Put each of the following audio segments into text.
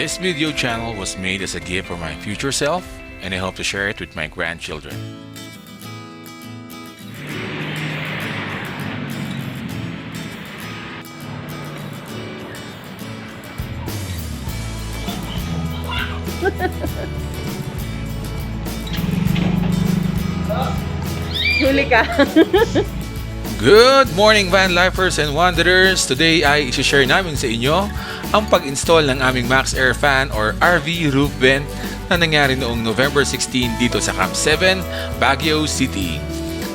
This video channel was made as a gift for my future self, and I hope to share it with my grandchildren. Huli ka. Good morning van lifers and wanderers! Today ay isi-share namin sa inyo ang pag-install ng aming Maxx Fan or RV roof vent na nangyari noong November 16 dito sa Camp 7, Baguio City.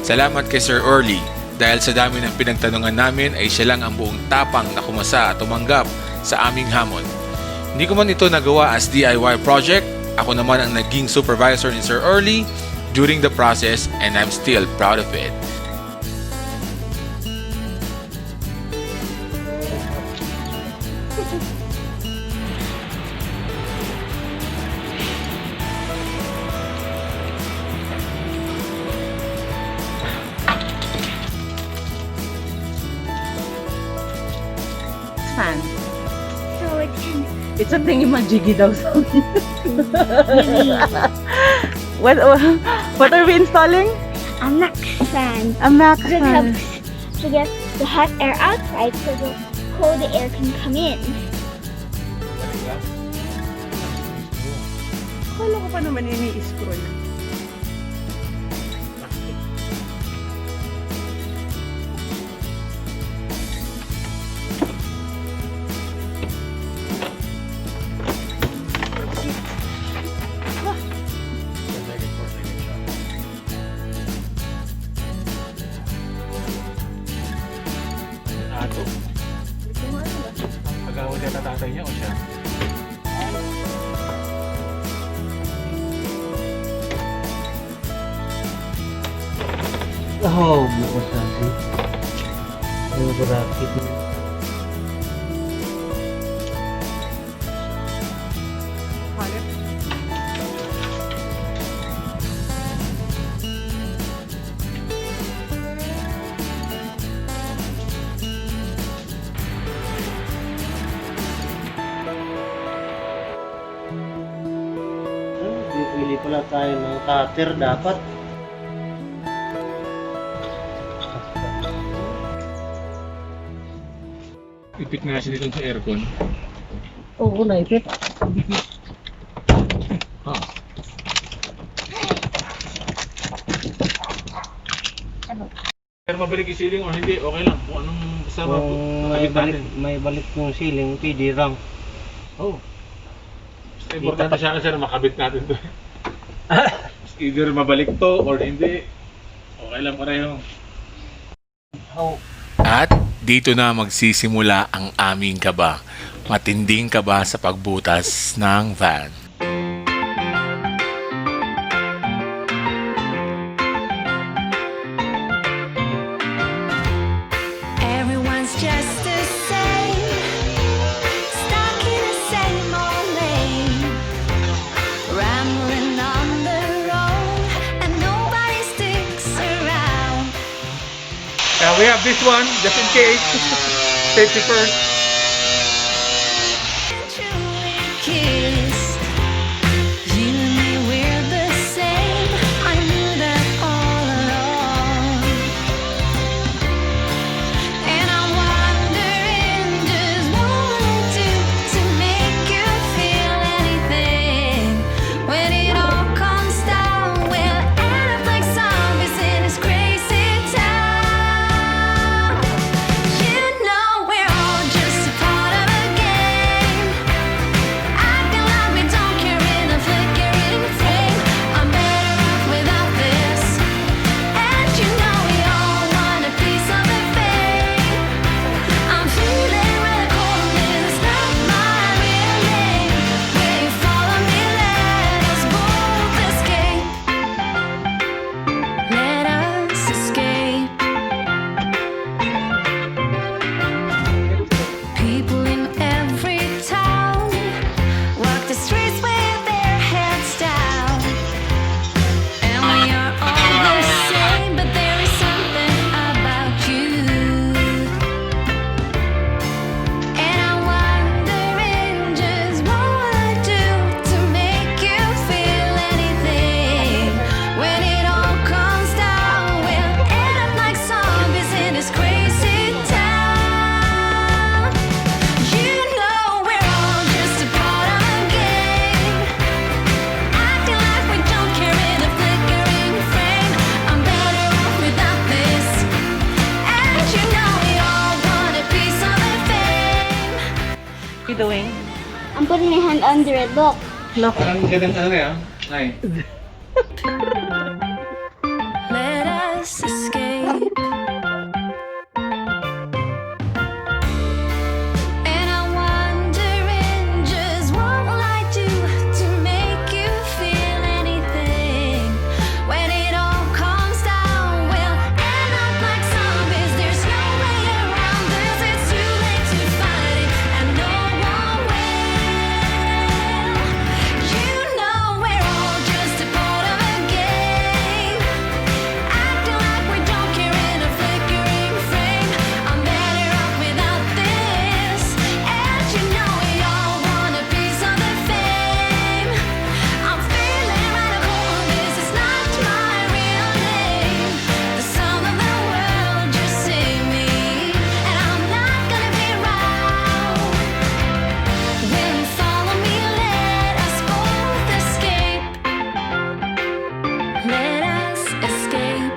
Salamat kay Sir Orly dahil sa dami ng pinagtanungan namin ay siya lang ang buong tapang na kumasa at tumanggap sa aming hamon. Hindi ko man ito nagawa as DIY project, ako naman ang naging supervisor ni Sir Orly during the process and I'm still proud of it. Fan. So It's a thingy majiggy daw. What are we installing? a Maxx fan. A Maxx This Fan. helps to get the hot air outside so the cold air can come in. Kala ko pa naman ini-screw yun. Ato. Pag-awal niya tatatay niya o siya? Oh, bukas kasi. Ang berakit. Bili pala tayo ng cutter dapat. Ipit nga siya dito sa aircon. Oo, naipit. Ah. Pero mabalik yung ceiling o hindi, okay lang. Kung anong basta Kung may balik yung ceiling, pwede lang. Oh. Basta importante siya kasi na makabit natin to. Either mabalik to or hindi. Okay lang pareho. Oh. At dito na magsisimula ang aming kaba. Matinding kaba sa pagbutas ng van. Everyone's just the same, stuck in the same old lane, rambling on the road, and nobody sticks around. We have this one just in case. Safety first. Truly kissed. You and me, we're the same. I knew that all along. And I'm wondering just what I do to make you feel anything. When it all comes down, we'll end up like zombies in this crazy town. You know we're all just stand under it. Look. Look. Parang gandang ano yan? Ay. Let us escape. And I'm wondering just what will I do to make you feel anything. When it all comes down, we'll end up like zombies. There's no way around this. It's too late to fight it, and no one will. You know we're all just a part of a game, acting like we don't care in a flickering frame. I'm better off without this, and you know we all want a piece of the fame. I'm feeling radical, this is not my real name. The sound of the world just save me, and I'm not gonna be around. Will you follow me? Let us both escape. Let us escape.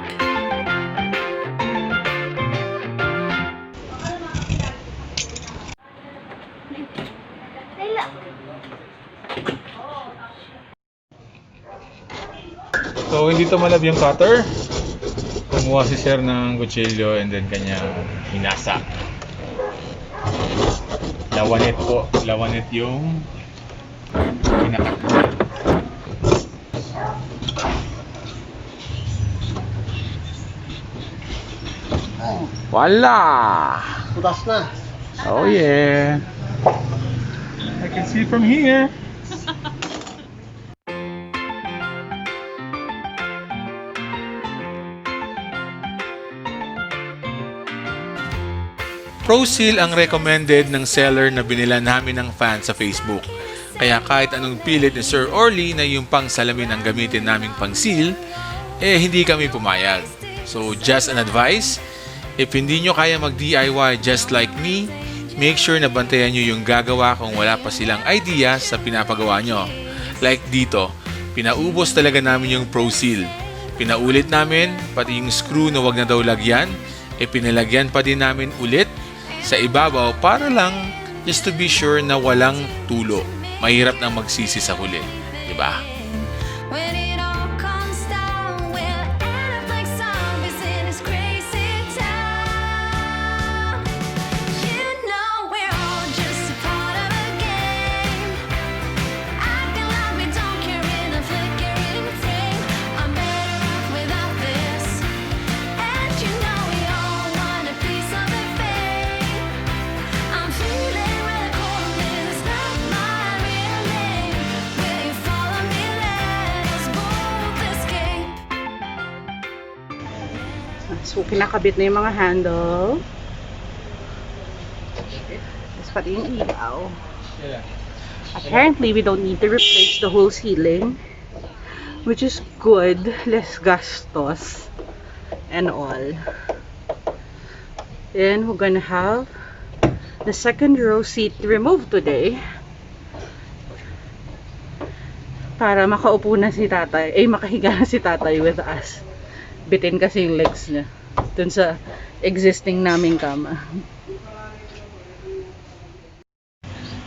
So, hindi to malab yung cutter. Kumuha si Sir ng kutsilyo and then kanya hinasa. Lawanit po. Lawanit yung pinakat. Wala! Putas na. Oh yeah! I can see from here. Pro Seal ang recommended ng seller na binila namin ng fan sa Facebook. Kaya kahit anong pilit ni Sir Orly na yung pang salamin ang gamitin naming pang seal, hindi kami pumayag. So just an advice, if hindi nyo kaya mag-DIY just like me, make sure na bantayan nyo yung gagawa kung wala pa silang idea sa pinapagawa nyo. Like dito, pinaubos talaga namin yung Pro Seal. Pinaulit namin, pati yung screw na wag na daw lagyan, pinalagyan pa din namin ulit sa ibabaw para lang just to be sure na walang tulo. Mahirap nang magsisi sa huli, di ba? When it all comes down, we'll end up like zombies in this crazy town. You know we're all just a part of a game, acting like we don't care in a flickering frame. I'm better off without this, and you know we all want a piece of the fame. I'm feeling really cold, this is not my real name. Will you follow me? Let us both escape. So, kinakabit na yung mga handle. Tapos pati yung ilaw. Apparently, we don't need to replace the whole ceiling, which is good, less gastos, and all. Then, we're gonna have the second row seat removed today para makaupo na si tatay, makahiga na si tatay with us. Bitin kasi yung legs niya dun sa existing naming kama.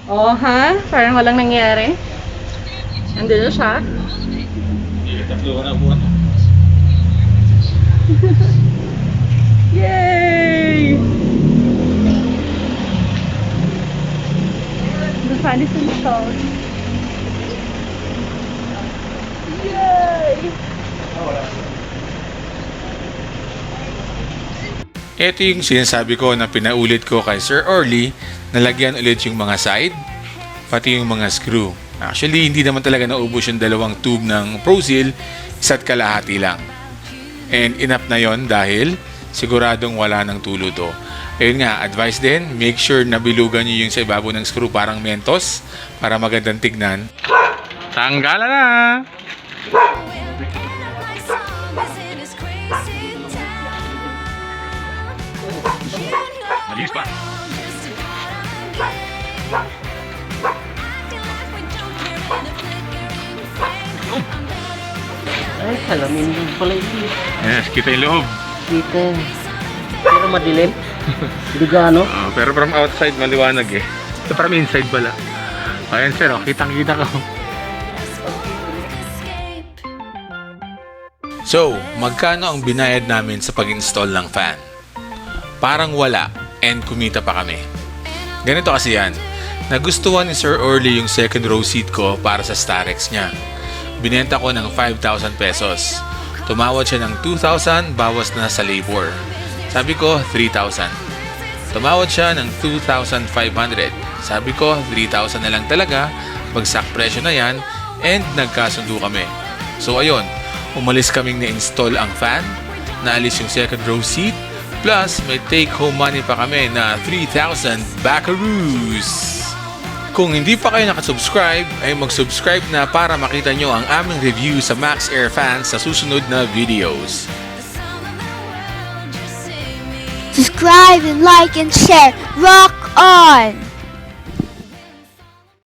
Oh, ha? Parang walang nangyari. Andun na siya. Tatlo na buwan. Yay! The fan is installed. Yay! Ito yung sinasabi ko na pinaulit ko kay Sir Orly, nalagyan ulit yung mga side, pati yung mga screw. Actually, hindi naman talaga naubos yung dalawang tube ng Pro Seal, isa't kalahati lang. And enough na yon dahil siguradong wala ng tulo to. Ayun nga, advice din, make sure na bilugan nyo yung sa ibabaw ng screw parang Mentos para magandang tignan. Tanggalan na! We'll end up like zombies in this crazy town. You know Malis pa! we're just a part of a game, acting like we don't care in a flickering frame. I'm better off Ay, salamin din pala ito. Yes, kita yung loob. Dito. Pero madilim. Hindi gaano. Pero from outside maliwanag eh. Ito from inside pala. Ayan sir, kitang-kita ko. So, magkano ang binayad namin sa pag-install ng fan? Parang wala, and kumita pa kami. Ganito kasi yan. Nagustuhan ni Sir Orly yung second row seat ko para sa Starex niya. Binenta ko ng 5,000 pesos. Tumawad siya ng 2,000 bawas na sa labor. Sabi ko, 3,000. Tumawad siya ng 2,500. Sabi ko, 3,000 na lang talaga. Bagsak presyo na yan. And nagkasundo kami. So ayun, umalis kaming na-install ang fan. Naalis yung second row seat. Plus, may take-home money pa kami na 3,000 buckaroos. Kung hindi pa kayo nakasubscribe, ay mag-subscribe na para makita nyo ang aming review sa Maxx Air Fan sa susunod na videos. Subscribe and like and share. Rock on!